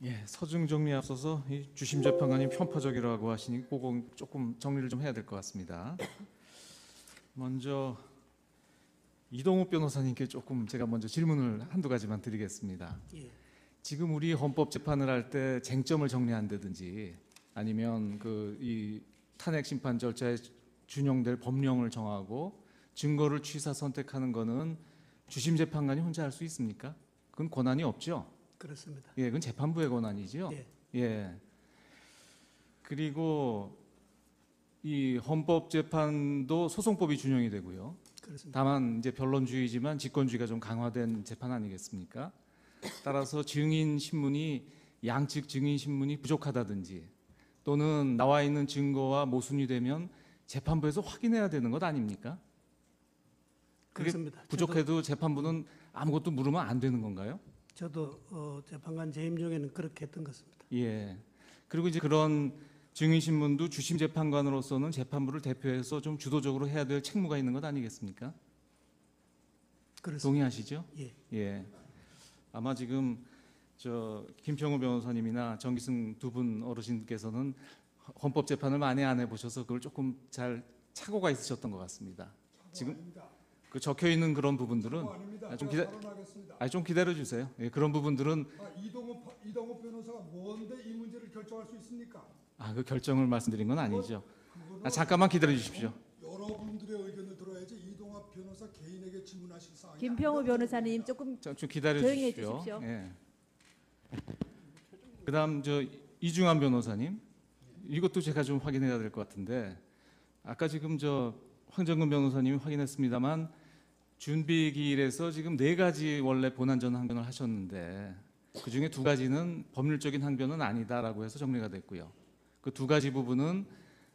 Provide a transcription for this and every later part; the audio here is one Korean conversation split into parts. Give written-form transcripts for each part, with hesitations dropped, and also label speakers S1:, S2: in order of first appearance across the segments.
S1: 예, 서중 정리에 앞서서 이 주심 재판관이 편파적이라고 하시니 그거 조금 정리를 좀 해야 될 것 같습니다. 먼저 이동욱 변호사님께 조금 제가 먼저 질문을 한두 가지만 드리겠습니다.
S2: 예.
S1: 지금 우리 헌법 재판을 할 때 쟁점을 정리한다든지 아니면 이 탄핵 심판 절차에 준용될 법령을 정하고 증거를 취사 선택하는 거는 주심 재판관이 혼자 할 수 있습니까? 그건 권한이 없죠.
S2: 그렇습니다.
S1: 예, 그건 재판부의 권한이지요.
S2: 예.
S1: 예. 그리고 이 헌법재판도 소송법이 준용이 되고요.
S2: 그렇습니다.
S1: 다만 이제 변론주의지만 직권주의가 좀 강화된 재판 아니겠습니까? 따라서 증인 신문이 양측 증인 신문이 부족하다든지 또는 나와 있는 증거와 모순이 되면 재판부에서 확인해야 되는 것 아닙니까? 그게
S2: 그렇습니다.
S1: 부족해도 재판부는 아무것도 물으면 안 되는 건가요?
S2: 저도 재판관 재임 중에는 그렇게 했던 것 같습니다.
S1: 예. 그리고 이제 그런 증인 신문도 주심 재판관으로서는 재판부를 대표해서 좀 주도적으로 해야 될 책무가 있는 것 아니겠습니까?
S2: 그렇습니다.
S1: 동의하시죠?
S2: 예.
S1: 예. 아마 지금 김평우 변호사님이나 정기승 두 분 어르신께서는 헌법 재판을 많이 안 해보셔서 그걸 조금 잘 착오가 있으셨던 것 같습니다. 지금 그 적혀 있는 그런 부분들은 좀 기다려 주세요. 예, 그런 부분들은
S3: 이동욱 변호사가 뭔데 이 문제를 결정할 수 있습니까?
S1: 그 결정을 말씀드린 건 아니죠. 잠깐만 기다려 주십시오.
S3: 여러분들의 의견을 들어야지 이동욱 변호사 개인에게 질문하실 사항이
S4: 김평우
S3: 아니라고
S4: 변호사님 조금
S1: 좀 기다려
S4: 조용히 해
S1: 주십시오.
S4: 주십시오.
S1: 예. 그다음 이중환 변호사님, 이것도 제가 좀 확인해야 될 것 같은데 아까 지금 황정근 변호사님이 확인했습니다만 준비기일에서 지금 4가지 원래 본안전 항변을 하셨는데 그 중에 2가지는 법률적인 항변은 아니다라고 해서 정리가 됐고요. 그 2가지 부분은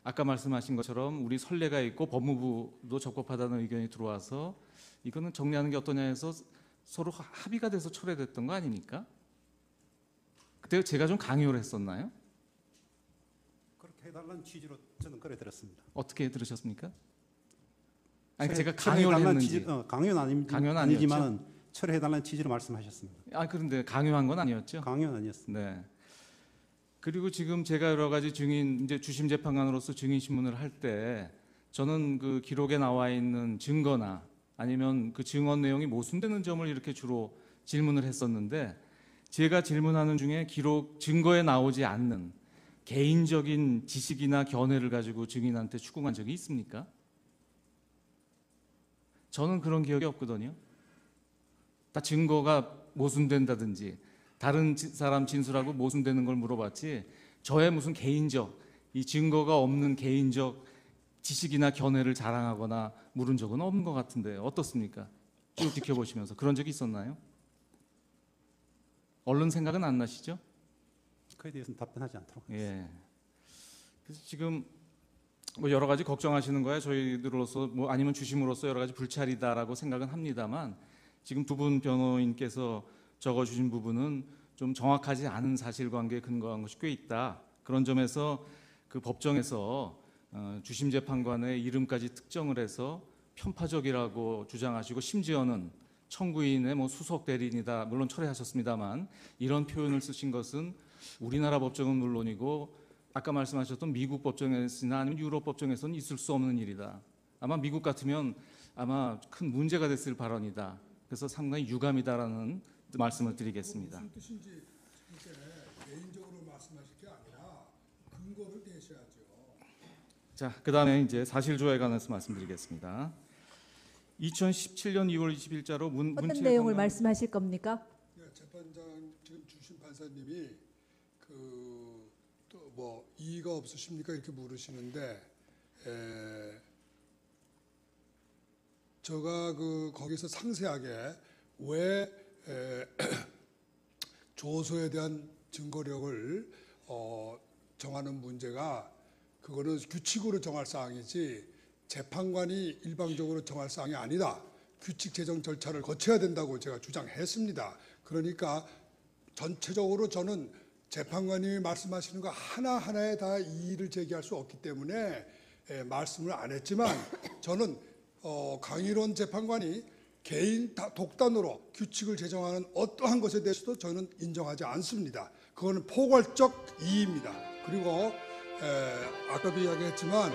S1: 아까 말씀하신 것처럼 우리 선례가 있고 법무부도 적법하다는 의견이 들어와서 이거는 정리하는 게 어떠냐 해서 서로 합의가 돼서 철회됐던 거 아닙니까? 그때 제가 좀 강요를 했었나요?
S5: 그렇게 해달라는 취지로 저는 그래 들었습니다.
S1: 어떻게 들으셨습니까? 아니 제가 강요를 했는지.
S5: 강요는
S1: 강요는
S5: 아니지만 철회해달라는 취지로 말씀하셨습니다.
S1: 그런데 강요한 건 아니었죠?
S5: 강요는 아니었습니다.
S1: 네. 그리고 지금 제가 여러 가지 이제 주심 재판관으로서 증인 신문을 할 때 저는 그 기록에 나와 있는 증거나 아니면 그 증언 내용이 모순되는 점을 이렇게 주로 질문을 했었는데 제가 질문하는 중에 증거에 나오지 않는 개인적인 지식이나 견해를 가지고 증인한테 추궁한 적이 있습니까? 저는 그런 기억이 없거든요. 다 증거가 모순된다든지 다른 사람 진술하고 모순되는 걸 물어봤지 저의 무슨 개인적 이 증거가 없는 개인적 지식이나 견해를 자랑하거나 물은 적은 없는 것 같은데 어떻습니까? 쭉 지켜보시면서 그런 적이 있었나요? 얼른 생각은 안 나시죠?
S5: 그에 대해서는 답변하지 않도록 하겠습니다.
S1: 예. 그래서 지금 여러 가지 걱정하시는 거야 저희들로서 아니면 주심으로서 여러 가지 불찰이다라고 생각은 합니다만 지금 두 분 변호인께서 적어주신 부분은 좀 정확하지 않은 사실관계에 근거한 것이 꽤 있다. 그런 점에서 그 법정에서 주심 재판관의 이름까지 특정을 해서 편파적이라고 주장하시고 심지어는 청구인의 수석 대리인이다 물론 철회하셨습니다만 이런 표현을 쓰신 것은 우리나라 법정은 물론이고 아까 말씀하셨던 미국 법정에서나 아니면 유럽 법정에서는 있을 수 없는 일이다. 아마 미국 같으면 아마 큰 문제가 됐을 발언이다. 그래서 상당히 유감이다라는 말씀을 드리겠습니다.
S3: 무슨 뜻인지 이제 개인적으로 말씀하실 게 아니라 근거를 대셔야죠.
S1: 자, 그다음에 이제 사실조회에 관해서 말씀드리겠습니다. 2017년 2월 20일자로
S4: 어떤 내용을 말씀하실 겁니까?
S3: 재판장 지금 주심 판사님이 또 이의가 없으십니까 이렇게 물으시는데 제가 거기서 상세하게 왜 조서에 대한 증거력을 정하는 문제가 그거는 규칙으로 정할 사항이지 재판관이 일방적으로 정할 사항이 아니다. 규칙 제정 절차를 거쳐야 된다고 제가 주장했습니다. 그러니까 전체적으로 저는 재판관이 말씀하시는 거 하나하나에 다 이의를 제기할 수 없기 때문에 말씀을 안 했지만 저는 강일원 재판관이 개인 독단으로 규칙을 제정하는 어떠한 것에 대해서도 저는 인정하지 않습니다. 그거는 포괄적 이의입니다. 그리고 아까도 이야기했지만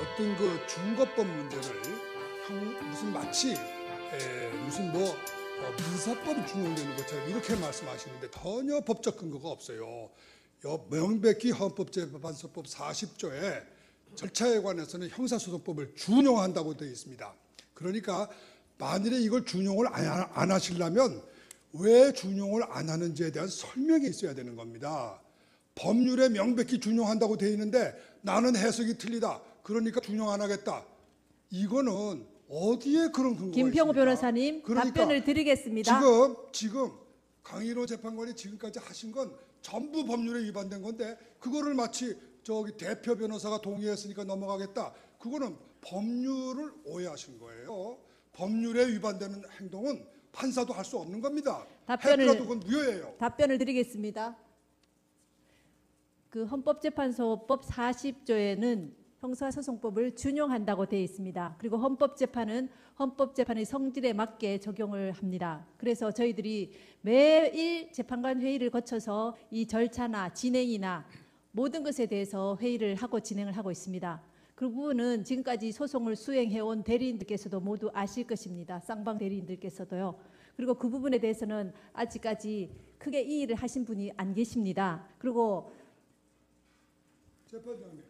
S3: 어떤 그 중거법 문제를 무슨 마치 무슨 민사법이 준용되는 것처럼 이렇게 말씀하시는데 전혀 법적 근거가 없어요. 명백히 헌법재판소법 40조에 절차에 관해서는 형사소송법을 준용한다고 되어 있습니다. 그러니까 만일에 이걸 준용을 안 하시려면 왜 준용을 안 하는지에 대한 설명이 있어야 되는 겁니다. 법률에 명백히 준용한다고 되어 있는데 나는 해석이 틀리다. 그러니까 준용 안 하겠다. 이거는 어디에 그런 근거가 있습니까?
S4: 김평우 변호사님
S3: 그러니까
S4: 답변을 드리겠습니다.
S3: 지금 강일호 재판관이 지금까지 하신 건 전부 법률에 위반된 건데 그거를 마치 대표 변호사가 동의했으니까 넘어가겠다. 그거는 법률을 오해하신 거예요. 법률에 위반되는 행동은 판사도 할 수 없는 겁니다. 했더라도 그건 무효예요.
S4: 답변을 드리겠습니다. 그 헌법재판소법 40조에는 형사소송법을 준용한다고 되어 있습니다. 그리고 헌법재판은 헌법재판의 성질에 맞게 적용을 합니다. 그래서 저희들이 매일 재판관 회의를 거쳐서 이 절차나 진행이나 모든 것에 대해서 회의를 하고 진행을 하고 있습니다. 그 부분은 지금까지 소송을 수행해온 대리인들께서도 모두 아실 것입니다. 쌍방 대리인들께서도요. 그리고 그 부분에 대해서는 아직까지 크게 이의를 하신 분이 안 계십니다. 그리고
S3: 재판장님,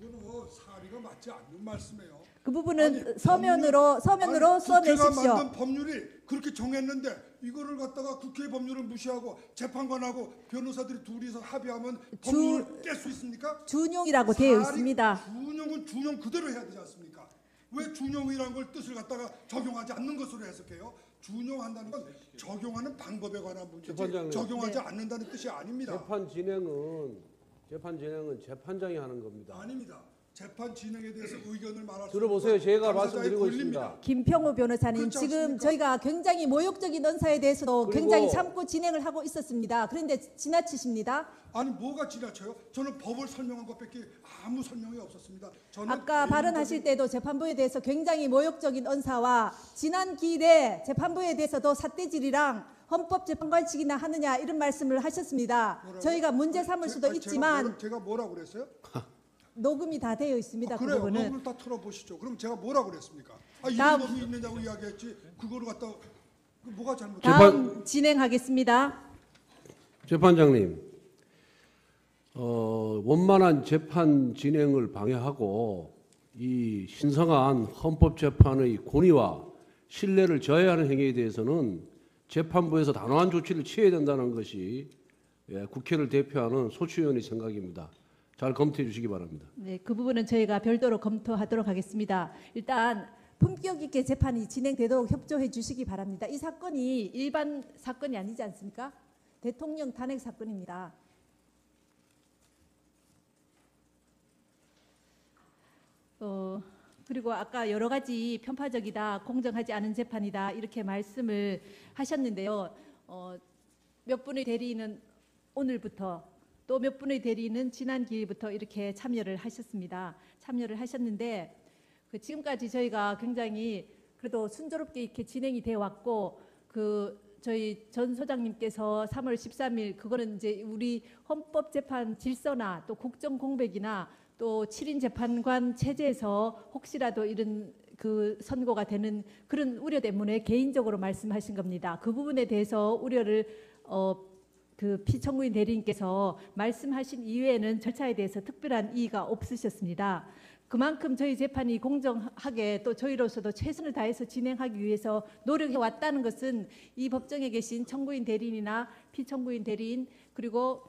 S3: 그거는 사리가 맞지 않는 말씀이에요.
S4: 그 부분은
S3: 아니,
S4: 서면으로
S3: 국회가
S4: 써내십시오.
S3: 만든 법률이 그렇게 정했는데 이거를 갖다가 국회 법률을 무시하고 재판관하고 변호사들이 둘이서 합의하면 법률을 깰 수 있습니까?
S4: 준용이라고 되어 있습니다.
S3: 준용은 준용 그대로 해야 되지 않습니까? 왜 준용이라는 걸 뜻을 갖다가 적용하지 않는 것으로 해석해요? 준용한다는 건 적용하는 방법에 관한 문제지 적용하지 않는다는 뜻이 아닙니다.
S6: 재판 진행은 재판장이 하는 겁니다.
S3: 아닙니다. 재판 진행에 대해서 의견을 말할 수
S6: 들어보세요.
S3: 있는
S6: 제가
S3: 당사자의
S6: 말씀드리고
S3: 권리입니다.
S6: 있습니다.
S4: 김평우 변호사님,
S3: 그렇지
S4: 지금
S3: 않습니까?
S4: 저희가 굉장히 모욕적인 언사에 대해서도
S6: 그리고
S4: 굉장히 참고 진행을 하고 있었습니다. 그런데 지나치십니다.
S3: 아니 뭐가 지나쳐요? 저는 법을 설명한 것밖에 아무 설명이 없었습니다. 저는
S4: 아까 발언하실 때도 재판부에 대해서 굉장히 모욕적인 언사와 지난 기일에 재판부에 대해서도 삿대질이랑 헌법재판관식이나 하느냐 이런 말씀을 하셨습니다.
S3: 뭐라고요?
S4: 저희가 문제 삼을 수도 있지만
S3: 제가 뭐라고 그랬어요?
S4: 녹음이 다 되어 있습니다. 그
S3: 그래요.
S4: 부분은.
S3: 녹음을 다 틀어보시죠. 그럼 제가 뭐라고 그랬습니까? 이런
S4: 다음-
S3: 법이 있느냐고 이야기했지. 그거를 갖다 뭐가 잘못돼요?
S4: 다음 진행하겠습니다.
S6: 재판장님, 원만한 재판 진행을 방해하고 이 신성한 헌법재판의 권위와 신뢰를 저해하는 행위에 대해서는 재판부에서 단호한 조치를 취해야 된다는 것이 국회를 대표하는 소추위원의 생각입니다. 잘 검토해 주시기 바랍니다.
S4: 네, 그 부분은 저희가 별도로 검토하도록 하겠습니다. 일단 품격 있게 재판이 진행되도록 협조해 주시기 바랍니다. 이 사건이 일반 사건이 아니지 않습니까? 대통령 탄핵 사건입니다. 그리고 아까 여러 가지 편파적이다, 공정하지 않은 재판이다 이렇게 말씀을 하셨는데요. 몇 분의 대리인은 오늘부터 또 몇 분의 대리인은 지난 기일부터 이렇게 참여를 하셨습니다. 참여를 하셨는데 지금까지 저희가 굉장히 그래도 순조롭게 이렇게 진행이 되어 왔고 저희 전 소장님께서 3월 13일 그거는 이제 우리 헌법재판 질서나 또 국정공백이나 또 7인 재판관 체제에서 혹시라도 이런 그 선고가 되는 그런 우려 때문에 개인적으로 말씀하신 겁니다. 그 부분에 대해서 우려를 그 피청구인 대리인께서 말씀하신 이외에는 절차에 대해서 특별한 이의가 없으셨습니다. 그만큼 저희 재판이 공정하게 또 저희로서도 최선을 다해서 진행하기 위해서 노력해 왔다는 것은 이 법정에 계신 청구인 대리인이나 피청구인 대리인 그리고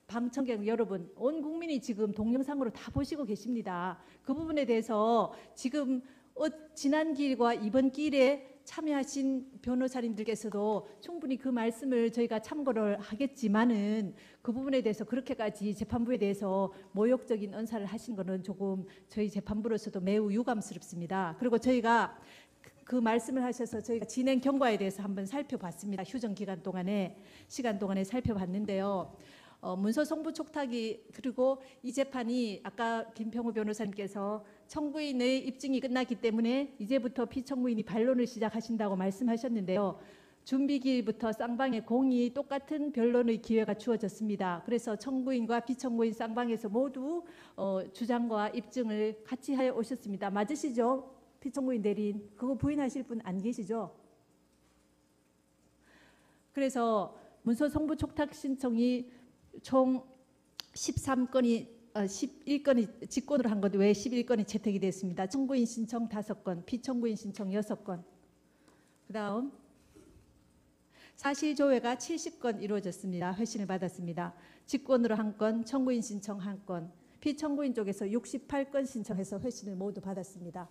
S4: 방청객 여러분, 온 국민이 지금 동영상으로 다 보시고 계십니다. 그 부분에 대해서 지금 지난 기일과 이번 기일에 참여하신 변호사님들께서도 충분히 그 말씀을 저희가 참고를 하겠지만은 그 부분에 대해서 그렇게까지 재판부에 대해서 모욕적인 언사를 하신 거는 조금 저희 재판부로서도 매우 유감스럽습니다. 그리고 저희가 그 말씀을 하셔서 저희가 진행 경과에 대해서 한번 살펴봤습니다. 휴정 기간 동안에 시간 동안에 살펴봤는데요. 문서 송부 촉탁이 그리고 이 재판이 아까 김평우 변호사님께서 청구인의 입증이 끝났기 때문에 이제부터 피청구인이 반론을 시작하신다고 말씀하셨는데요. 준비기일부터 쌍방의 공이 똑같은 변론의 기회가 주어졌습니다. 그래서 청구인과 피청구인 쌍방에서 모두 주장과 입증을 같이 하여 오셨습니다. 맞으시죠? 피청구인 대리인 그거 부인하실 분 안 계시죠? 그래서 문서 송부 촉탁 신청이 총 11건이 직권으로 한 것 외에 11건이 채택이 됐습니다. 청구인 신청 5건, 피청구인 신청 6건. 그다음 사실조회가 70건 이루어졌습니다. 회신을 받았습니다. 직권으로 1건, 청구인 신청 1건, 피청구인 쪽에서 68건 신청해서 회신을 모두 받았습니다.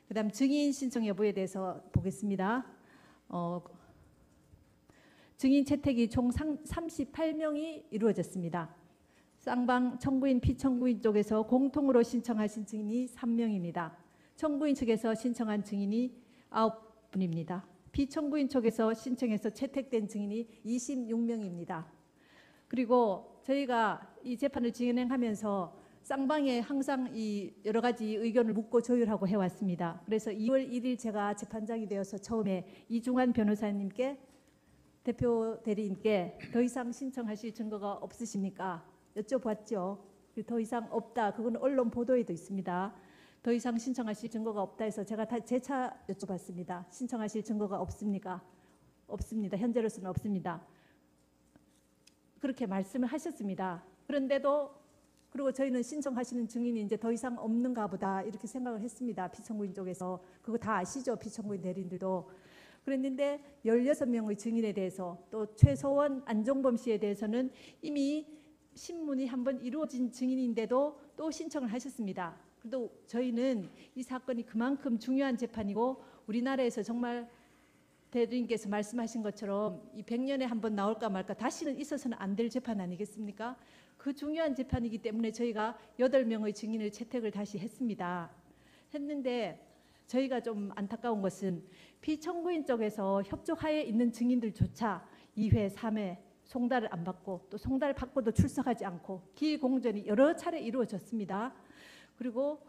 S4: 그다음 증인 신청 여부에 대해서 보겠습니다. 증인 채택이 총 38명이 이루어졌습니다. 쌍방 청구인, 피청구인 쪽에서 공통으로 신청하신 증인이 3명입니다. 청구인 측에서 신청한 증인이 9분입니다. 피청구인 쪽에서 신청해서 채택된 증인이 26명입니다. 그리고 저희가 이 재판을 진행하면서 쌍방에 항상 이 여러 가지 의견을 묻고 조율하고 해왔습니다. 그래서 2월 1일 제가 재판장이 되어서 처음에 이중환 변호사님께 대표 대리인께 더 이상 신청하실 증거가 없으십니까? 여쭤봤죠. 더 이상 없다. 그건 언론 보도에도 있습니다. 더 이상 신청하실 증거가 없다 해서 제가 다 재차 여쭤봤습니다. 신청하실 증거가 없습니까? 없습니다. 현재로서는 없습니다. 그렇게 말씀을 하셨습니다. 그런데도 그리고 저희는 신청하시는 증인이 이제 더 이상 없는가 보다 이렇게 생각을 했습니다. 피청구인 쪽에서. 그거 다 아시죠? 피청구인 대리인들도. 그랬는데 16명의 증인에 대해서 또 최소원 안종범 씨에 대해서는 이미 신문이 한번 이루어진 증인인데도 또 신청을 하셨습니다. 그래도 저희는 이 사건이 그만큼 중요한 재판이고 우리나라에서 정말 대리인께서 말씀하신 것처럼 이 100년에 한번 나올까 말까 다시는 있어서는 안 될 재판 아니겠습니까? 그 중요한 재판이기 때문에 저희가 8명의 증인을 채택을 다시 했습니다. 했는데 저희가 좀 안타까운 것은 피청구인 쪽에서 협조하에 있는 증인들조차 2회, 3회 송달을 안 받고 또 송달 받고도 출석하지 않고 기일 공전이 여러 차례 이루어졌습니다. 그리고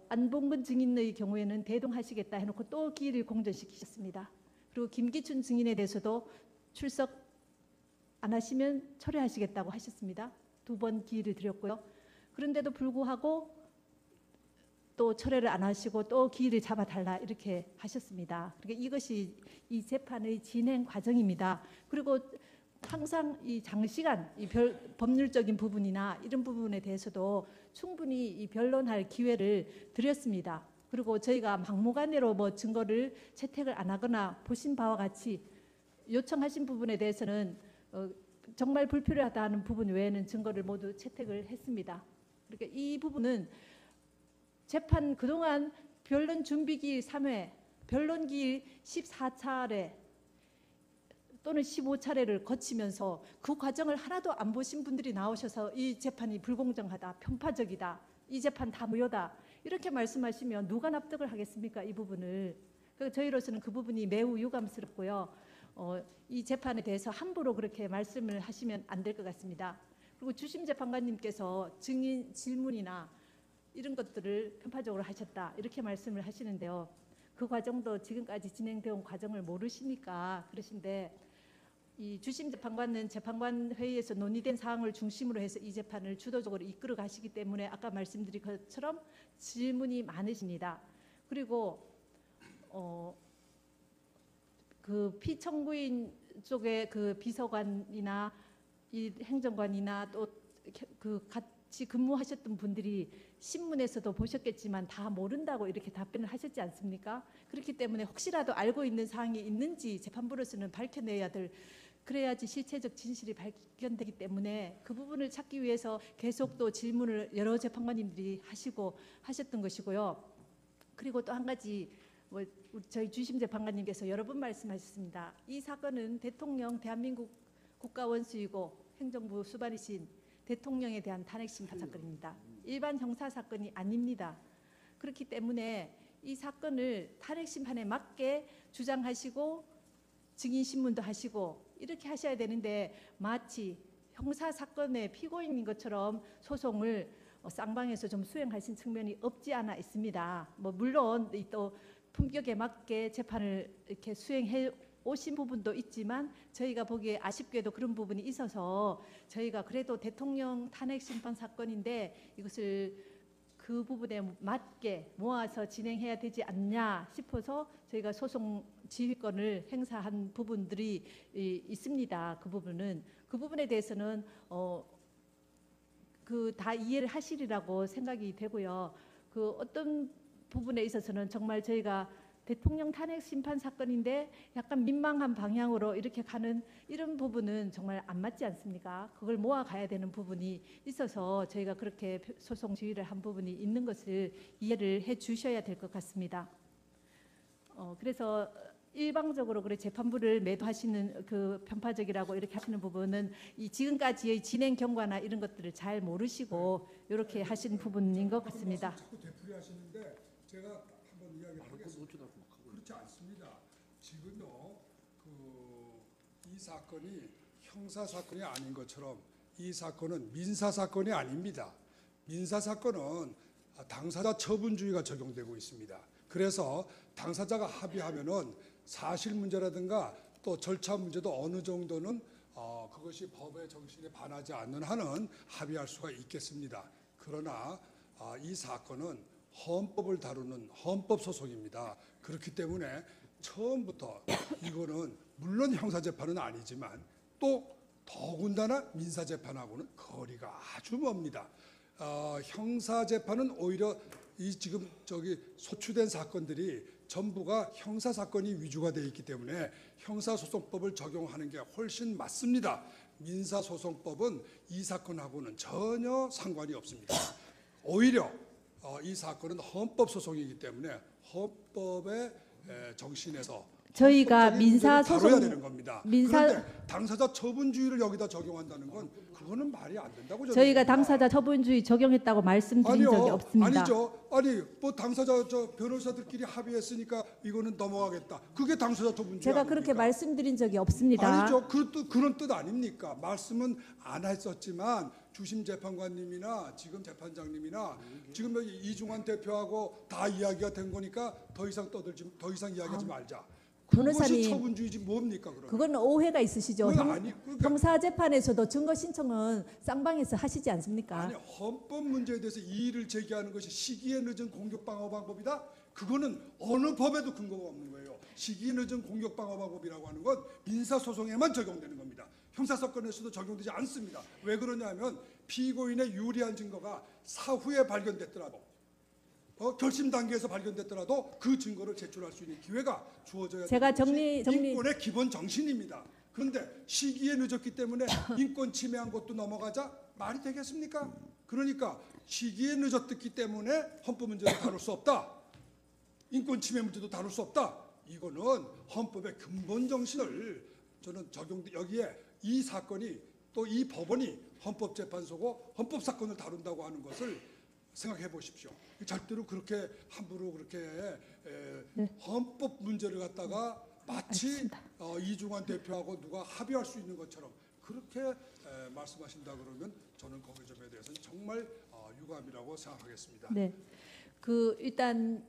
S4: 안봉근 증인의 경우에는 대동하시겠다 해놓고 또 기일을 공전시키셨습니다. 그리고 김기춘 증인에 대해서도 출석 안 하시면 철회하시겠다고 하셨습니다. 2번 기일을 드렸고요. 그런데도 불구하고 또 철회를 안 하시고 또 기일을 잡아달라 이렇게 하셨습니다. 그러니까 이것이 이 재판의 진행 과정입니다. 그리고 항상 이 장시간 이 법률적인 부분이나 이런 부분에 대해서도 충분히 이 변론할 기회를 드렸습니다. 그리고 저희가 막무가내로 뭐 증거를 채택을 안 하거나 보신 바와 같이 요청하신 부분에 대해서는 정말 불필요하다 하는 부분 외에는 증거를 모두 채택을 했습니다. 그러니까 이 부분은 재판 그동안 변론 준비기일 3회, 변론기일 14차례 또는 15차례를 거치면서 그 과정을 하나도 안 보신 분들이 나오셔서 이 재판이 불공정하다, 편파적이다, 이 재판 다 무효다 이렇게 말씀하시면 누가 납득을 하겠습니까? 이 부분을. 그러니까 저희로서는 그 부분이 매우 유감스럽고요. 이 재판에 대해서 함부로 그렇게 말씀을 하시면 안 될 것 같습니다. 그리고 주심 재판관님께서 증인 질문이나 이런 것들을 편파적으로 하셨다 이렇게 말씀을 하시는데요. 그 과정도 지금까지 진행되어 온 과정을 모르시니까 그러신데 이 주심 재판관은 재판관 회의에서 논의된 사항을 중심으로 해서 이 재판을 주도적으로 이끌어 가시기 때문에 아까 말씀드린 것처럼 질문이 많으십니다. 그리고 그 피청구인 쪽에 그 비서관이나 이 행정관이나 또 그 같이 근무하셨던 분들이 신문에서도 보셨겠지만 다 모른다고 이렇게 답변을 하셨지 않습니까? 그렇기 때문에 혹시라도 알고 있는 사항이 있는지 재판부로서는 밝혀내야 될 그래야지 실체적 진실이 발견되기 때문에 그 부분을 찾기 위해서 계속 또 질문을 여러 재판관님들이 하시고 하셨던 것이고요. 그리고 또 한 가지 저희 주심 재판관님께서 여러 번 말씀하셨습니다. 이 사건은 대통령 대한민국 국가원수이고 행정부 수반이신 대통령에 대한 탄핵 심판 사건입니다. 일반 형사 사건이 아닙니다. 그렇기 때문에 이 사건을 탄핵 심판에 맞게 주장하시고 증인 신문도 하시고 이렇게 하셔야 되는데 마치 형사 사건의 피고인인 것처럼 소송을 쌍방에서 좀 수행하신 측면이 없지 않아 있습니다. 뭐 물론 또 품격에 맞게 재판을 이렇게 수행해 오신 부분도 있지만 저희가 보기에 아쉽게도 그런 부분이 있어서 저희가 그래도 대통령 탄핵 심판 사건인데 이것을 그 부분에 맞게 모아서 진행해야 되지 않냐 싶어서 저희가 소송 지휘권을 행사한 부분들이 있습니다. 그 부분에 대해서는 그 다 이해를 하시리라고 생각이 되고요. 그 어떤 부분에 있어서는 정말 저희가 대통령 탄핵 심판 사건인데 약간 민망한 방향으로 이렇게 가는 이런 부분은 정말 안 맞지 않습니까? 그걸 모아가야 되는 부분이 있어서 저희가 그렇게 소송 지휘를 한 부분이 있는 것을 이해를 해 주셔야 될 것 같습니다. 그래서 일방적으로 그래 재판부를 매도하시는 그 편파적이라고 이렇게 하시는 부분은 이 지금까지의 진행 경과나 이런 것들을 잘 모르시고 이렇게 하신 부분인 것 같습니다.
S3: 자꾸 되풀이하시는데 제가 한번 이야기하겠습니다. 그렇지 않습니다. 지금요 이 사건이 형사 사건이 아닌 것처럼 이 사건은 민사 사건이 아닙니다. 민사 사건은 당사자 처분주의가 적용되고 있습니다. 그래서 당사자가 합의하면은 사실 문제라든가 또 절차 문제도 어느 정도는 그것이 법의 정신에 반하지 않는 한은 합의할 수가 있겠습니다. 그러나 이 사건은 헌법을 다루는 헌법 소송입니다. 그렇기 때문에 처음부터 이거는 물론 형사재판은 아니지만 또 더군다나 민사재판하고는 거리가 아주 멉니다. 형사재판은 오히려 이 지금 소추된 사건들이 전부가 형사사건이 위주가 되어 있기 때문에 형사소송법을 적용하는 게 훨씬 맞습니다. 민사소송법은 이 사건하고는 전혀 상관이 없습니다. 오히려 이 사건은 헌법소송이기 때문에 헌법의 정신에서
S4: 저희가
S3: 다뤄야 되는 겁니다.
S4: 민사
S3: 그런데 당사자 처분주의를 여기다 적용한다는 건 그거는 말이 안 된다고
S4: 저희가 당사자 처분주의 적용했다고 말씀드린 적이 없습니다.
S3: 아니죠. 아니 뭐 당사자 변호사들끼리 합의했으니까 이거는 넘어가겠다. 그게 당사자 처분주의
S4: 제가
S3: 아닙니까?
S4: 그렇게 말씀드린 적이 없습니다.
S3: 아니죠. 그런 뜻 아닙니까? 말씀은 안 했었지만 주심 재판관님이나 지금 재판장님이나 지금 여기 이중환 대표하고 다 이야기가 된 거니까 더 이상 이야기하지 말자.
S4: 변호사님,
S3: 그것이 처분주의지 뭡니까 그러면?
S4: 그건 오해가 있으시죠.
S3: 그러니까
S4: 형사 재판에서도 증거 신청은 쌍방에서 하시지 않습니까?
S3: 아니 헌법 문제에 대해서 이의를 제기하는 것이 시기에 늦은 공격 방어 방법이다. 그거는 어느 법에도 근거가 없는 거예요. 시기에 늦은 공격 방어 방법이라고 하는 건 민사 소송에만 적용되는 겁니다. 형사 사건에서도 적용되지 않습니다. 왜 그러냐면 피고인의 유리한 증거가 사후에 발견됐더라도 결심 단계에서 발견됐더라도 그 증거를 제출할 수 있는 기회가 주어져야
S4: 제가
S3: 되는 것이 인권의 기본 정신입니다. 그런데 시기에 늦었기 때문에 인권 침해한 것도 넘어가자 말이 되겠습니까? 그러니까 시기에 늦었기 때문에 헌법 문제를 다룰 수 없다. 인권 침해 문제도 다룰 수 없다. 이거는 헌법의 근본 정신을 저는 여기에 이 사건이 또 이 법원이 헌법재판소고 헌법사건을 다룬다고 하는 것을 생각해 보십시오. 절대로 그렇게 함부로 그렇게 헌법 문제를 갖다가 마치 이중환 대표하고 누가 합의할 수 있는 것처럼 그렇게 말씀하신다 그러면 저는 거기 점에 대해서는 정말 유감이라고 생각하겠습니다.
S4: 네, 일단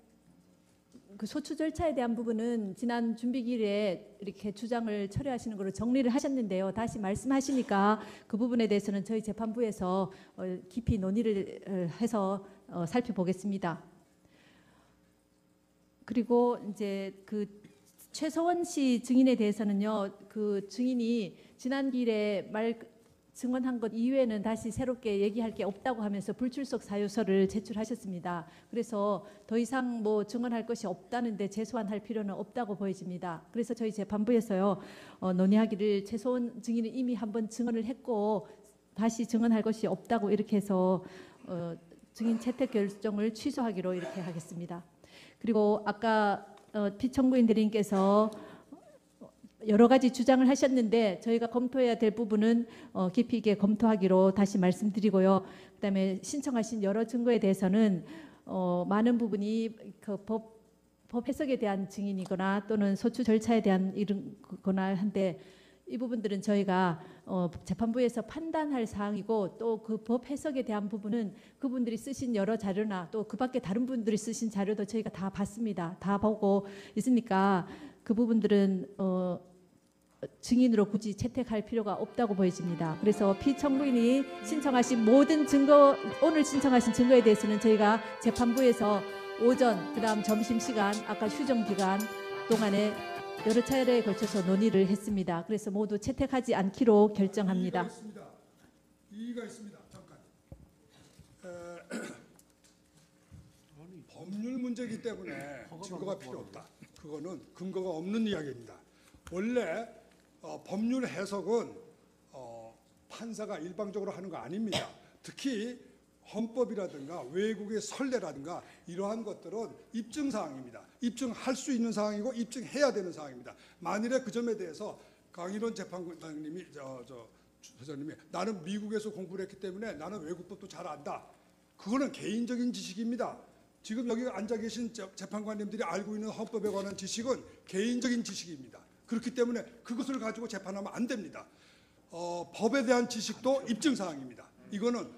S4: 그 소추 절차에 대한 부분은 지난 준비기일에 이렇게 주장을 철회하시는 걸로 정리를 하셨는데요. 다시 말씀하시니까 그 부분에 대해서는 저희 재판부에서 깊이 논의를 해서 살펴보겠습니다. 그리고 이제 그 최서원 씨 증인에 대해서는요, 그 증인이 지난 기일에 증언한 것 이외에는 다시 새롭게 얘기할 게 없다고 하면서 불출석 사유서를 제출하셨습니다. 그래서 더 이상 뭐 증언할 것이 없다는데 재소환할 필요는 없다고 보여집니다. 그래서 저희 재판부에서요 논의하기를 최소원 증인은 이미 한번 증언을 했고 다시 증언할 것이 없다고 이렇게 해서 증인 채택 결정을 취소하기로 이렇게 하겠습니다. 그리고 아까 피청구인 대리님께서 여러 가지 주장을 하셨는데 저희가 검토해야 될 부분은 깊이 있게 검토하기로 다시 말씀드리고요. 그다음에 신청하신 여러 증거에 대해서는 많은 부분이 그 법 해석에 대한 증인이거나 또는 소추 절차에 대한 이런 거나 한데 이 부분들은 저희가 재판부에서 판단할 사항이고 또 그 법 해석에 대한 부분은 그분들이 쓰신 여러 자료나 또 그 밖에 다른 분들이 쓰신 자료도 저희가 다 봤습니다. 다 보고 있으니까 그 부분들은 증인으로 굳이 채택할 필요가 없다고 보여집니다. 그래서 피청구인이 신청하신 모든 증거, 오늘 신청하신 증거에 대해서는 저희가 재판부에서 오전, 그다음 점심시간, 아까 휴정기간 동안에 여러 차례에 걸쳐서 논의를 했습니다. 그래서 모두 채택하지 않기로 결정합니다.
S3: 이의가 있습니다. 잠깐. 법률 문제이기 때문에 증거가 필요 없다. 그거는 근거가 없는 이야기입니다. 원래 법률 해석은 판사가 일방적으로 하는 거 아닙니다. 특히 헌법이라든가 외국의 선례라든가 이러한 것들은 입증 사항입니다. 입증할 수 있는 사항이고 입증해야 되는 사항입니다. 만일에 그 점에 대해서 강일원 재판관님이 소장님이 나는 미국에서 공부를 했기 때문에 나는 외국법도 잘 안다. 그거는 개인적인 지식입니다. 지금 여기 앉아 계신 재판관님들이 알고 있는 헌법에 관한 지식은 개인적인 지식입니다. 그렇기 때문에 그것을 가지고 재판하면 안 됩니다. 법에 대한 지식도 입증 사항입니다. 이거는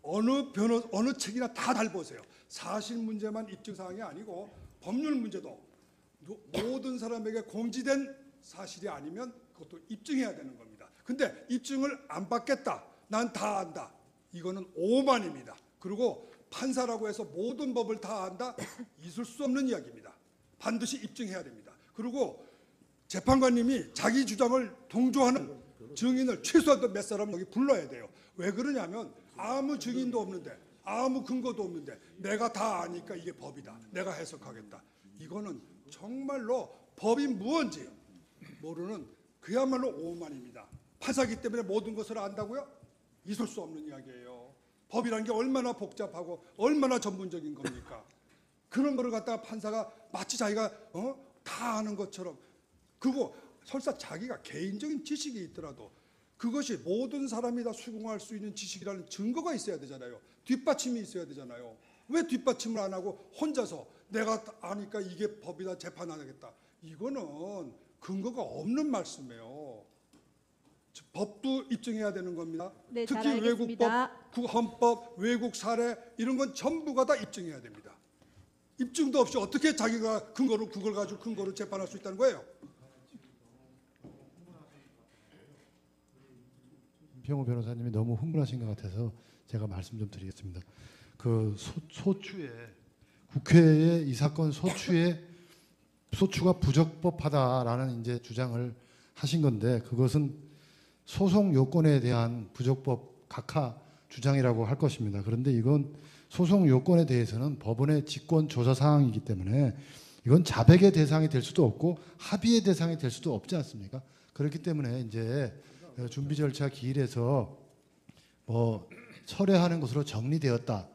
S3: 어느 책이나 다 잘 보세요. 사실 문제만 입증 사항이 아니고 법률 문제도 모든 사람에게 공지된 사실이 아니면 그것도 입증해야 되는 겁니다. 근데 입증을 안 받겠다. 난 다 안다. 이거는 오만입니다. 그리고 판사라고 해서 모든 법을 다 안다. 있을 수 없는 이야기입니다. 반드시 입증해야 됩니다. 그리고 재판관님이 자기 주장을 동조하는 증인을 최소한 몇 사람 여기 불러야 돼요. 왜 그러냐면 아무 증인도 없는데 아무 근거도 없는데 내가 다 아니까 이게 법이다. 내가 해석하겠다. 이거는 정말로 법이 무언지 모르는 그야말로 오만입니다. 판사기 때문에 모든 것을 안다고요? 있을 수 없는 이야기예요. 법이라는 게 얼마나 복잡하고 얼마나 전문적인 겁니까? 그런 거를 갖다가 판사가 마치 자기가 다 아는 것처럼, 그리고 설사 자기가 개인적인 지식이 있더라도 그것이 모든 사람이 다 수긍할 수 있는 지식이라는 증거가 있어야 되잖아요. 뒷받침이 있어야 되잖아요. 왜 뒷받침을 안 하고 혼자서 내가 아니까 이게 법이다 재판 안 하겠다. 이거는 근거가 없는 말씀이에요. 법도 입증해야 되는 겁니다.
S4: 네, 잘
S3: 특히
S4: 알겠습니다.
S3: 외국법, 헌법, 외국 사례 이런 건 전부가 다 입증해야 됩니다. 입증도 없이 어떻게 자기가 근거로 그걸 가지고 근거로 재판할 수 있다는 거예요?
S7: 김평호 변호사님이 너무 흥분하신 것 같아서 제가 말씀 좀 드리겠습니다. 그 소추에 국회에 이 사건 소추가 부적법하다라는 이제 주장을 하신 건데 그것은 소송 요건에 대한 부적법 각하 주장이라고 할 것입니다. 그런데 이건 소송 요건에 대해서는 법원의 직권 조사 사항이기 때문에 이건 자백의 대상이 될 수도 없고 합의의 대상이 될 수도 없지 않습니까? 그렇기 때문에 이제 준비 절차 기일에서 뭐 철회하는 것으로 정리되었다.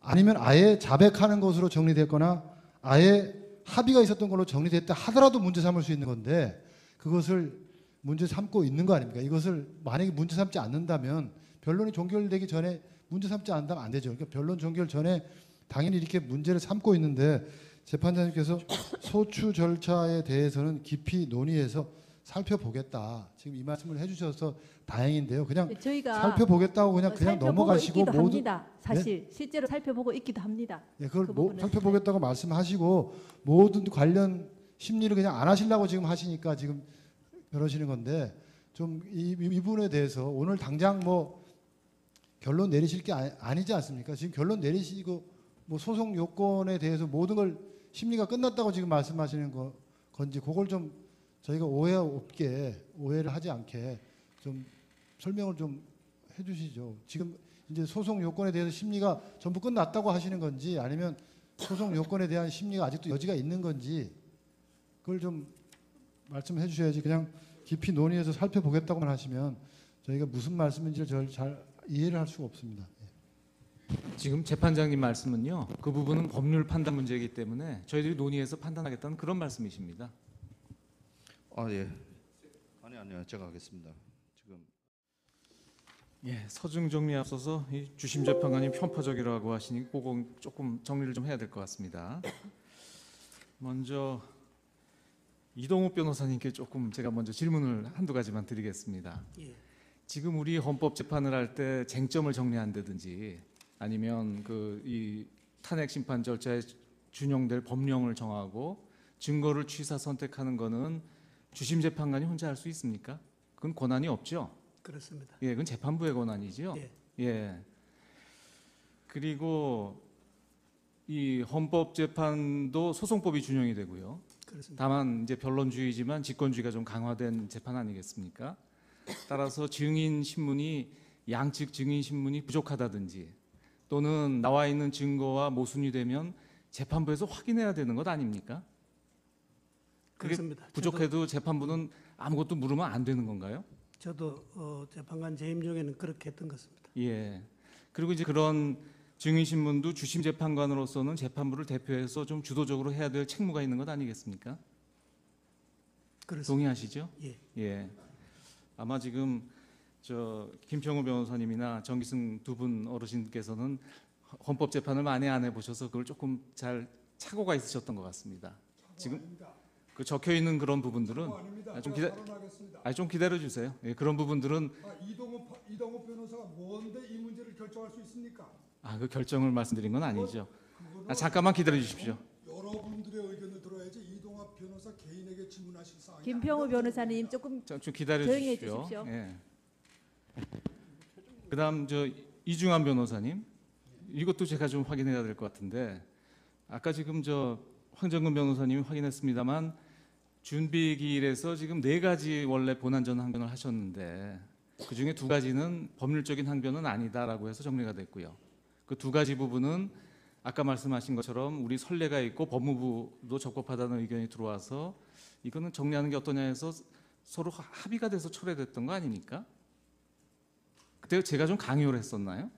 S7: 아니면 아예 자백하는 것으로 정리됐거나 아예 합의가 있었던 걸로 정리됐다 하더라도 문제 삼을 수 있는 건데 그것을 문제 삼고 있는 거 아닙니까? 이것을 만약에 문제 삼지 않는다면 변론이 종결되기 전에 문제 삼지 않는다면 안 되죠. 그러니까 변론 종결 전에 당연히 이렇게 문제를 삼고 있는데 재판장님께서 소추 절차에 대해서는 깊이 논의해서 살펴보겠다. 지금 이 말씀을 해주셔서 다행인데요. 그냥
S4: 네, 저희가
S7: 살펴보겠다고 그냥
S4: 넘어가시고
S7: 모든
S4: 합니다. 사실 실제로 살펴보고 있기도 합니다.
S7: 예, 그걸
S4: 그 부분은.
S7: 살펴보겠다고 말씀하시고 모든 관련 심리를 그냥 안 하시려고 지금 하시니까 지금 그러시는 건데 좀 이 부분에 대해서 오늘 당장 뭐 결론 내리실 게 아니지 않습니까? 지금 결론 내리시고 뭐 소송 요건에 대해서 모든 걸 심리가 끝났다고 지금 말씀하시는 건지 그걸 좀 저희가 오해를 하지 않게 좀 설명을 좀 해주시죠. 지금 이제 소송 요건에 대해서 심리가 전부 끝났다고 하시는 건지 아니면 소송 요건에 대한 심리가 아직도 여지가 있는 건지 그걸 좀 말씀해 주셔야지 그냥 깊이 논의해서 살펴보겠다고만 하시면 저희가 무슨 말씀인지를 잘 이해를 할 수가 없습니다.
S1: 지금 재판장님 말씀은요. 그 부분은 법률 판단 문제이기 때문에 저희들이 논의해서 판단하겠다는 그런 말씀이십니다.
S8: 예. 아니요. 제가 하겠습니다. 지금
S1: 예, 서중 정리에 앞서서 이 주심 재판관님 편파적이라고 하시니 그거 조금 정리를 좀 해야 될 것 같습니다. 먼저 이동욱 변호사님께 조금 제가 먼저 질문을 한두 가지만 드리겠습니다.
S2: 예.
S1: 지금 우리 헌법 재판을 할 때 쟁점을 정리한다든지 아니면 이 탄핵 심판 절차에 준용될 법령을 정하고 증거를 취사 선택하는 거는 주심 재판관이 혼자 할 수 있습니까? 그건 권한이 없죠.
S2: 그렇습니다.
S1: 예, 그건 재판부의 권한이죠.
S2: 예.
S1: 예. 그리고 이 헌법 재판도 소송법이 준용이 되고요.
S2: 그렇습니다.
S1: 다만 이제 변론주의지만 직권주의가 좀 강화된 재판 아니겠습니까? 따라서 증인 신문이 양측 증인 신문이 부족하다든지 또는 나와 있는 증거와 모순이 되면 재판부에서 확인해야 되는 것 아닙니까? 그게
S2: 그렇습니다.
S1: 부족해도 재판부는 아무것도 물으면 안 되는 건가요?
S2: 저도 재판관 재임 중에는 그렇게 했던 것입니다.
S1: 예. 그리고 이제 그런 증인 신문도 주심 재판관으로서는 재판부를 대표해서 좀 주도적으로 해야 될 책무가 있는 것 아니겠습니까?
S2: 그렇습니다.
S1: 동의하시죠?
S2: 예.
S1: 예. 아마 지금 김평우 변호사님이나 정기승 두 분 어르신께서는 헌법 재판을 많이 안 해보셔서 그걸 조금 잘 착오가 있으셨던 것 같습니다. 지금 그 적혀 있는 그런 부분들은 좀 기다려 주세요. 예, 그런 부분들은
S3: 이동욱 변호사가 뭔데 이 문제를 결정할 수 있습니까?
S1: 그 결정을 말씀드린 건 아니죠. 잠깐만 기다려 주십시오.
S3: 여러분들의 의견을 들어야지 이동욱 변호사 개인에게 질문하실 사항이
S4: 김평우 변호사님 조금
S1: 좀 기다려
S4: 조용히
S1: 주십시오.
S4: 해주십시오.
S1: 예. 그다음 이중환 변호사님, 이것도 제가 좀 확인해야 될 것 같은데 아까 지금 황정근 변호사님이 확인했습니다만 준비기일에서 지금 4가지 원래 본안전 항변을 하셨는데 그 중에 2가지는 법률적인 항변은 아니다라고 해서 정리가 됐고요. 그 2가지 부분은 아까 말씀하신 것처럼 우리 선례가 있고 법무부도 적법하다는 의견이 들어와서 이거는 정리하는 게 어떠냐 해서 서로 합의가 돼서 철회됐던 거 아닙니까? 그때 제가 좀 강요를 했었나요?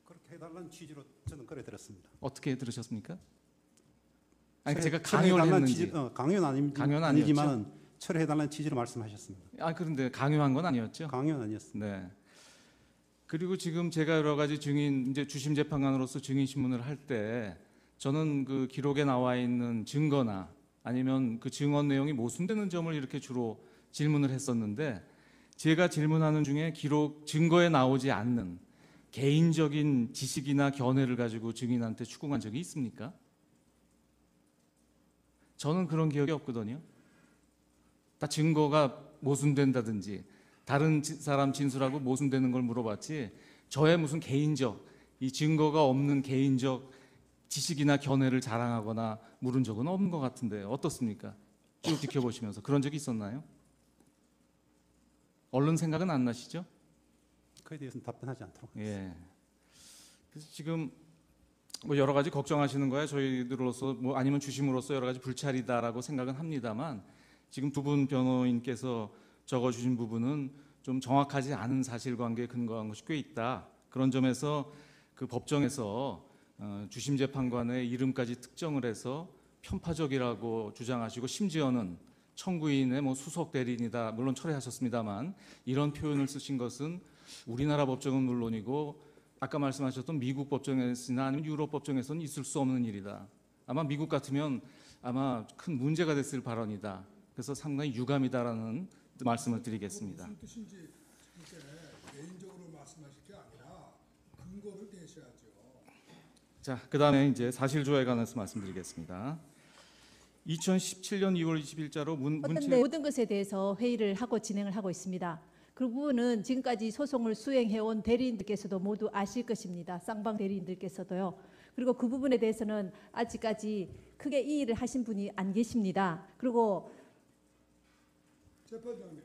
S5: 그렇게 해달라는 취지로 저는 그래 들었습니다.
S1: 어떻게 들으셨습니까? 아니
S5: 철회-
S1: 제가 강요를
S5: 철회해달라는
S1: 했는지.
S5: 강요는 아니지만 철회해달라는 취지로 말씀하셨습니다.
S1: 그런데 강요한 건 아니었죠?
S5: 강요는 아니었습니다.
S1: 네. 그리고 지금 제가 여러 가지 이제 주심 재판관으로서 증인 신문을 할 때 저는 그 기록에 나와 있는 증거나 아니면 그 증언 내용이 모순되는 점을 이렇게 주로 질문을 했었는데 제가 질문하는 중에 증거에 나오지 않는 개인적인 지식이나 견해를 가지고 증인한테 추궁한 적이 있습니까? 저는 그런 기억이 없거든요. 다 증거가 모순된다든지 다른 사람 진술하고 모순되는 걸 물어봤지 저의 무슨 개인적 이 증거가 없는 개인적 지식이나 견해를 자랑하거나 물은 적은 없는 것 같은데 어떻습니까? 쭉 지켜보시면서 그런 적이 있었나요? 얼른 생각은 안 나시죠?
S5: 그에 대해서는 답변하지 않도록 하겠습니다.
S1: 예. 그래서 지금 여러 가지 걱정하시는 거야 저희들로서 아니면 주심으로서 여러 가지 불찰이다라고 생각은 합니다만 지금 두 분 변호인께서 적어주신 부분은 좀 정확하지 않은 사실관계에 근거한 것이 꽤 있다. 그런 점에서 그 법정에서 주심 재판관의 이름까지 특정을 해서 편파적이라고 주장하시고 심지어는 청구인의 수석 대리인이다. 물론 철회하셨습니다만 이런 표현을 쓰신 것은 우리나라 법정은 물론이고 아까 말씀하셨던 미국 법정에서나 아니면 유럽 법정에서는 있을 수 없는 일이다. 아마 미국 같으면 아마 큰 문제가 됐을 발언이다. 그래서 상당히 유감이다라는 말씀을 드리겠습니다.
S3: 무슨 뜻인지 이제 개인적으로 말씀하실 게 아니라 근거를 대셔야죠.
S1: 자, 그다음에 이제 사실조회에 관해서 말씀드리겠습니다. 2017년 2월 20일자로
S4: 모든 것에 대해서 회의를 하고 진행을 하고 있습니다. 그 부분은 지금까지 소송을 수행해온 대리인들께서도 모두 아실 것입니다. 쌍방 대리인들께서도요. 그리고 그 부분에 대해서는 아직까지 크게 이의를 하신 분이 안 계십니다. 그리고
S3: 재판장님,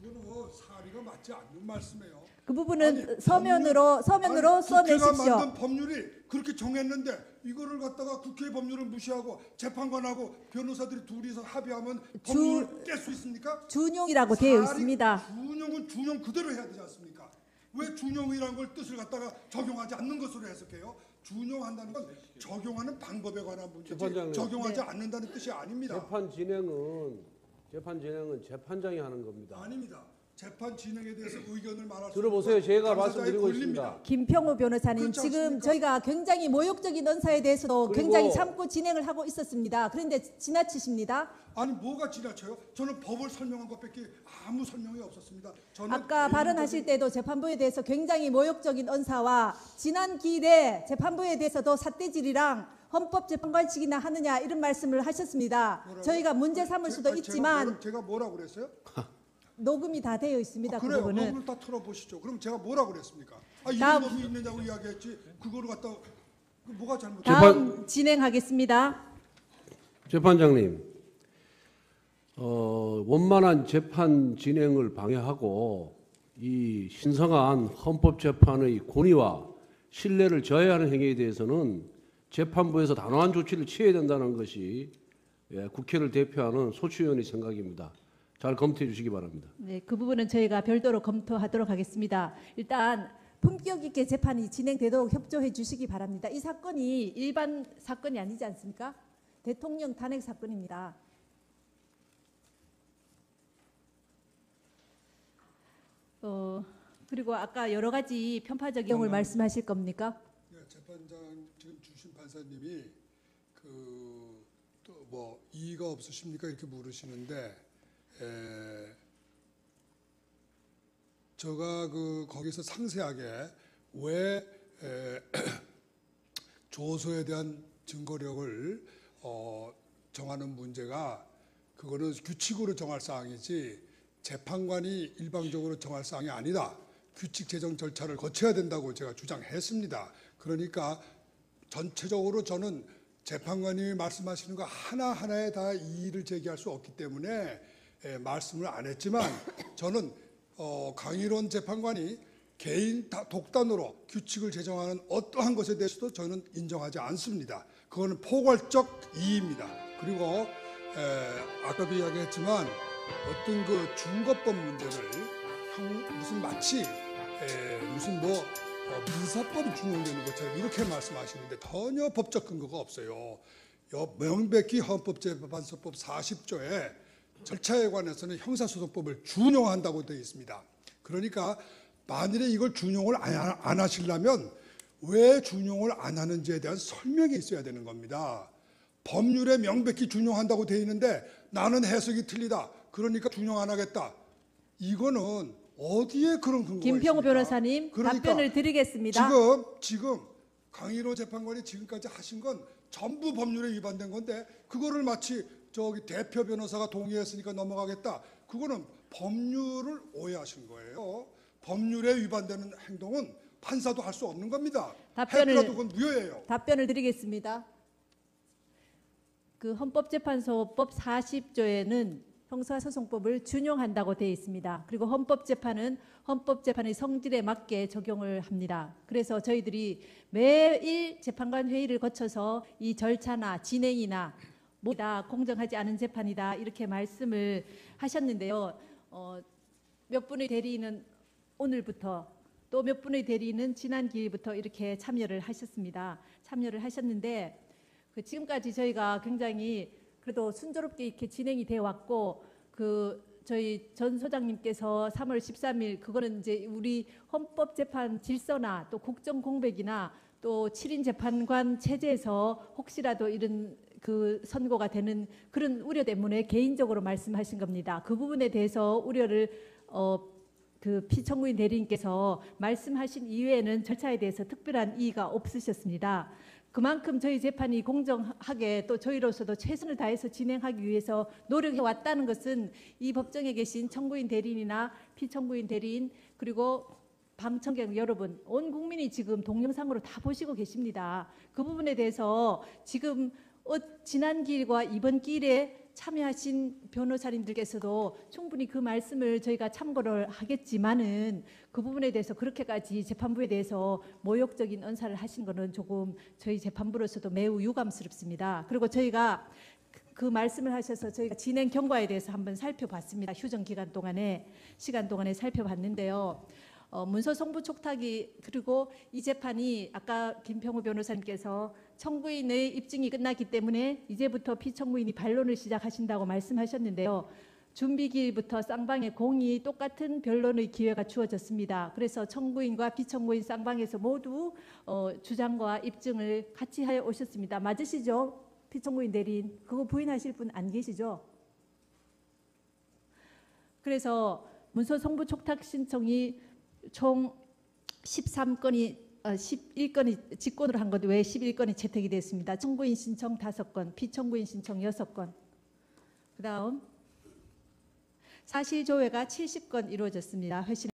S3: 그거는 사리가 맞지 않는 말씀이에요.
S4: 그 부분은
S3: 아니,
S4: 서면으로
S3: 국회가
S4: 써내십시오.
S3: 만든 법률이 그렇게 정했는데 이거를 갖다가 국회 법률을 무시하고 재판관하고 변호사들이 둘이서 합의하면 법률을 깰 수 있습니까?
S4: 준용이라고 되어 있습니다.
S3: 준용은 준용 그대로 해야 되지 않습니까? 왜 준용이라는 걸 뜻을 갖다가 적용하지 않는 것으로 해석해요? 준용한다는 건 적용하는 방법에 관한 문제지
S6: 재판장님.
S3: 적용하지 않는다는 뜻이 아닙니다.
S6: 재판 진행은 재판장이 하는 겁니다.
S3: 아닙니다. 재판 진행에 대해서 의견을 말할 수
S6: 들어보세요.
S3: 있는
S6: 제가
S3: 당사자의
S6: 말씀드리고
S3: 권리입니다.
S6: 있습니다.
S4: 김평우 변호사님,
S3: 그렇지
S4: 지금
S3: 않습니까?
S4: 저희가 굉장히 모욕적인 언사에 대해서도
S6: 그리고-
S4: 굉장히 참고 진행을 하고 있었습니다. 그런데 지나치십니다.
S3: 아니 뭐가 지나쳐요? 저는 법을 설명한 것밖에 아무 설명이 없었습니다. 저는
S4: 아까
S3: 개인적인-
S4: 발언하실 때도 재판부에 대해서 굉장히 모욕적인 언사와 지난 기일에 재판부에 대해서도 삿대질이랑 헌법재판관식이나 하느냐 이런 말씀을 하셨습니다.
S3: 뭐라고요?
S4: 저희가 문제 삼을 수도
S3: 아니,
S4: 있지만
S3: 제가 뭐라고 그랬어요?
S4: 녹음이 다 되어 있습니다. 그
S3: 그래요.
S4: 부분은.
S3: 녹음을 다 틀어보시죠. 그럼 제가 뭐라고 그랬습니까? 이런
S4: 다음-
S3: 법이 있느냐고 이야기했지. 그거를 갖다 뭐가 잘못됐어요?
S4: 다음 진행하겠습니다.
S6: 재판장님, 원만한 재판 진행을 방해하고 이 신성한 헌법재판의 권위와 신뢰를 저해하는 행위에 대해서는 재판부에서 단호한 조치를 취해야 된다는 것이 국회를 대표하는 소추위원의 생각입니다. 잘 검토해 주시기 바랍니다.
S4: 네, 그 부분은 저희가 별도로 검토하도록 하겠습니다. 일단 품격 있게 재판이 진행되도록 협조해 주시기 바랍니다. 이 사건이 일반 사건이 아니지 않습니까? 대통령 탄핵 사건입니다. 그리고 아까 여러 가지 편파적 내용을 말씀하실 겁니까?
S3: 네, 재판장 지금 주신 판사님이 또 뭐 이의가 없으십니까 이렇게 물으시는데 제가 거기서 상세하게 왜 조서에 대한 증거력을 정하는 문제가 그거는 규칙으로 정할 사항이지 재판관이 일방적으로 정할 사항이 아니다. 규칙 제정 절차를 거쳐야 된다고 제가 주장했습니다. 그러니까 전체적으로 저는 재판관이 말씀하시는 거 하나하나에 다 이의를 제기할 수 없기 때문에 말씀을 안 했지만 저는 강일원 재판관이 개인 독단으로 규칙을 제정하는 어떠한 것에 대해서도 저는 인정하지 않습니다. 그거는 포괄적 이의입니다. 그리고 아까도 이야기했지만 어떤 그 중거법 문제를 무슨 마치 무슨 민사법이 준용되는 것처럼 이렇게 말씀하시는데 전혀 법적 근거가 없어요. 명백히 헌법재판소법 40조에 절차에 관해서는 형사소송법을 준용한다고 되어 있습니다. 그러니까 만일에 이걸 준용을 안 하시려면 왜 준용을 안 하는지에 대한 설명이 있어야 되는 겁니다. 법률에 명백히 준용한다고 되어 있는데 나는 해석이 틀리다. 그러니까 준용 안 하겠다. 이거는 어디에 그런 근거가 있습니까?
S4: 김평우 변호사님
S3: 그러니까
S4: 답변을 드리겠습니다.
S3: 지금 강일호 재판관이 지금까지 하신 건 전부 법률에 위반된 건데 그거를 마치 대표 변호사가 동의했으니까 넘어가겠다. 그거는 법률을 오해하신 거예요. 법률에 위반되는 행동은 판사도 할 수 없는 겁니다. 했더라도 그건 무효예요.
S4: 답변을 드리겠습니다. 그 헌법재판소법 40조에는 형사소송법을 준용한다고 되어 있습니다. 그리고 헌법재판은 헌법재판의 성질에 맞게 적용을 합니다. 그래서 저희들이 매일 재판관 회의를 거쳐서 이 절차나 진행이나 뭐다 공정하지 않은 재판이다 이렇게 말씀을 하셨는데요. 몇 분의 대리인은 오늘부터 또 몇 분의 대리인은 지난 기일부터 이렇게 참여를 하셨습니다. 참여를 하셨는데 지금까지 저희가 굉장히 그래도 순조롭게 이렇게 진행이 되어 왔고 저희 전 소장님께서 3월 13일 그거는 이제 우리 헌법재판 질서나 또 국정공백이나 또 7인 재판관 체제에서 혹시라도 이런 선고가 되는 그런 우려 때문에 개인적으로 말씀하신 겁니다. 그 부분에 대해서 우려를 피청구인 대리인께서 말씀하신 이외에는 절차에 대해서 특별한 이의가 없으셨습니다. 그만큼 저희 재판이 공정하게 또 저희로서도 최선을 다해서 진행하기 위해서 노력해 왔다는 것은 이 법정에 계신 청구인 대리인이나 피청구인 대리인 그리고 방청객 여러분 온 국민이 지금 동영상으로 다 보시고 계십니다. 그 부분에 대해서 지금 지난 기일과 이번 기일에 참여하신 변호사님들께서도 충분히 그 말씀을 저희가 참고를 하겠지만은 그 부분에 대해서 그렇게까지 재판부에 대해서 모욕적인 언사를 하신 것은 조금 저희 재판부로서도 매우 유감스럽습니다. 그리고 저희가 그 말씀을 하셔서 저희가 진행 경과에 대해서 한번 살펴봤습니다. 휴정 시간 동안에 살펴봤는데요. 문서 송부 촉탁이 그리고 이 재판이 아까 김평우 변호사님께서 청구인의 입증이 끝났기 때문에 이제부터 피청구인이 반론을 시작하신다고 말씀하셨는데요. 준비기일부터 쌍방의 공의 똑같은 변론의 기회가 주어졌습니다. 그래서 청구인과 비청구인 쌍방에서 모두 주장과 입증을 같이 하여 오셨습니다. 맞으시죠? 비청구인 대리인 그거 부인하실 분 안 계시죠? 그래서 문서 송부 촉탁 신청이 총 11건이 직권으로 한 건데 왜 11건이 채택이 됐습니다. 청구인 신청 5건, 비청구인 신청 6건. 그다음 사실 조회가 70건 이루어졌습니다. 회신